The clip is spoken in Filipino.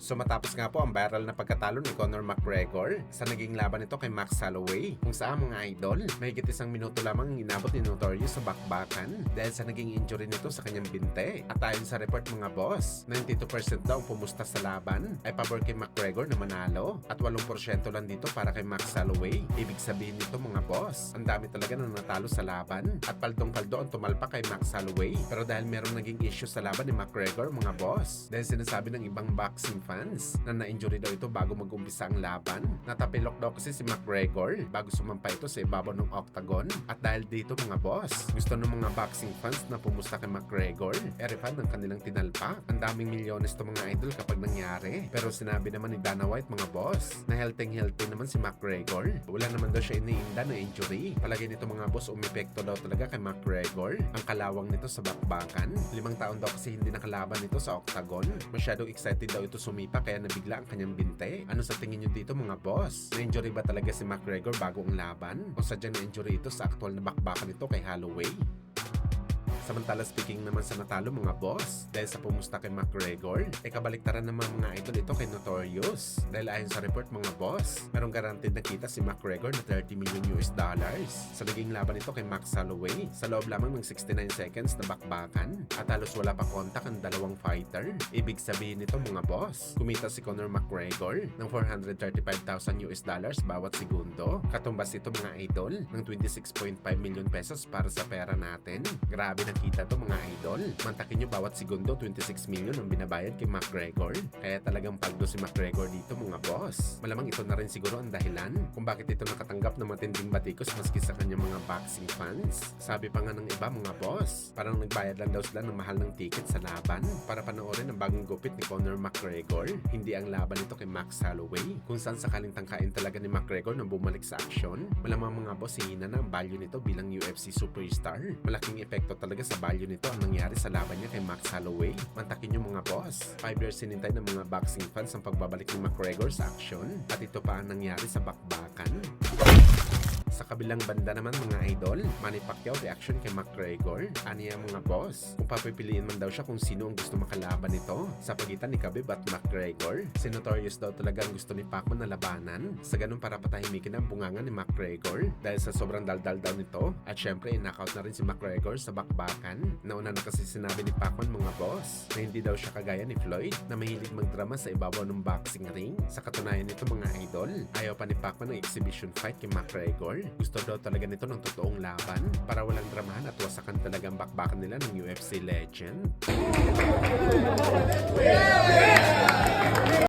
So matapos nga po ang viral na pagkatalo ni Conor McGregor sa naging laban nito kay Max Holloway, kung saan mga idol, mahigit isang minuto lamang ang inabot ni Notorious sa bakbakan dahil sa naging injury nito sa kanyang binte. At ayon sa report mga boss, 92% daw ang pumusta sa laban ay pabor kay McGregor na manalo at 8% lang dito para kay Max Holloway. Ibig sabihin nito mga boss, ang dami talaga na natalo sa laban at paldong-paldo ang tumalpak kay Max Holloway. Pero dahil meron naging issue sa laban ni McGregor mga boss, dahil sinasabi ng ibang boxing fans na na-injury daw ito bago mag-umpisa ang laban. Natapilok daw kasi si McGregor bago sumampa ito sa ibabaw ng octagon. At dahil dito mga boss, gusto ng mga boxing fans na pumusta kay McGregor, refund ng kanilang tinalpak. Ang daming milyones to mga idol kapag nangyari. Pero sinabi naman ni Dana White mga boss na healthy naman si McGregor. Wala naman daw siya iniinda na injury. Palagay nito mga boss, umepekto daw talaga kay McGregor ang kalawang nito sa bakbakan. 5 taon daw kasi hindi nakalaban nito sa octagon. Masyadong excited daw ito sumipa kaya nabigla ang kanyang binte. Ano sa tingin nyo dito mga boss? Na-injury ba talaga si McGregor bago ang laban? O sadyang na-injury ito sa aktual na bakbakan nito kay Holloway? Samantala speaking naman sa natalo mga boss, dahil sa pumusta kay McGregor, kabaliktaran naman mga idol ito kay Notorious. Dahil ayon sa report mga boss, merong guaranteed na kita si McGregor na $30 million sa naging laban nito kay Max Holloway sa loob lamang ng 69 seconds na bakbakan at halos wala pa kontak ang dalawang fighter. Ibig sabihin nito mga boss, kumita si Conor McGregor ng $435,000 bawat segundo. Katumbas ito mga idol ng 26.5 million pesos para sa pera natin. Grabe na kita to mga idol. Mantakin nyo bawat segundo 26 million ang binabayad kay McGregor. Kaya talagang paldo si McGregor dito mga boss. Malamang ito na rin siguro ang dahilan kung bakit ito nakatanggap ng matinding batikos maski sa kanyang mga boxing fans. Sabi pa nga ng iba mga boss, parang nagbayad lang daw sila ng mahal ng ticket sa laban para panoorin ang bagong gupit ni Conor McGregor. Hindi ang laban nito kay Max Holloway kung saan sakaling tangkain talaga ni McGregor na bumalik sa aksyon. Malamang mga boss, hihina na ang value nito bilang UFC superstar. Malaking epekto talaga sa value nito ang nangyari sa laban niya kay Max Holloway. Mantakin nyo mga boss, 5 years sinintay ng mga boxing fans ang pagbabalik ni McGregor sa aksyon at ito pa ang nangyari sa bakbakan. Sa kabilang banda naman mga idol, Manny Pacquiao reaction kay McGregor. Aniya mga boss, kung papipiliin man daw siya kung sino ang gusto makalaban nito sa pagitan ni Khabib at McGregor, si Notorious daw talaga ang gusto ni Pacman na labanan. Sa ganun para patahimikin ang bunganga ni McGregor dahil sa sobrang daldal daw nito at syempre knockout na rin si McGregor sa bakbakan. Nauna na kasi sinabi ni Pacman mga boss na hindi daw siya kagaya ni Floyd na mahilig magdrama sa ibabaw ng boxing ring. Sa katunayan nito mga idol, ayaw pa ni Pacman ng exhibition fight kay McGregor. Gusto daw talaga nito ng totoong laban para walang dramahan at wasakan talagang bakbakan nila ng UFC legend.